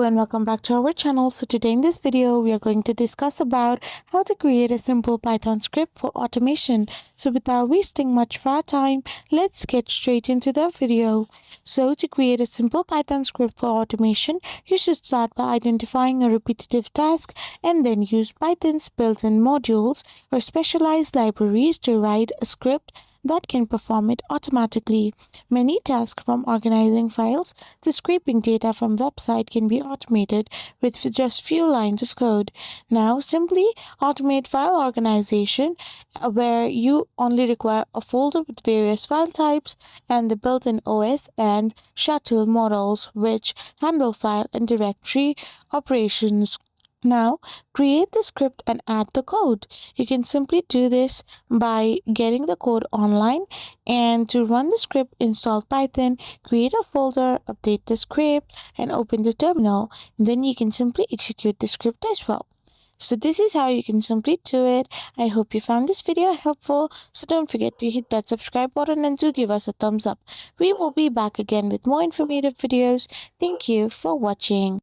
and welcome back to our channel. So today in this video we are going to discuss about how to create a simple Python script for automation. So without wasting much of our time, let's get straight into the video. So to create a simple Python script for automation, you should start by identifying a repetitive task and then use Python's built-in modules or specialized libraries to write a script that can perform it automatically. Many tasks, from organizing files to scraping data from website, can be automated with just few lines of code. Now simply automate file organization, where you only require a folder with various file types and the built-in OS and shutil models which handle file and directory operations. Now, create the script and add the code. You can simply do this by getting the code online, and to run the script, install Python, create a folder, update the script, and open the terminal. Then you can simply execute the script as well. So this is how you can simply do it. I hope you found this video helpful. So don't forget to hit that subscribe button and do give us a thumbs up. We will be back again with more informative videos. Thank you for watching.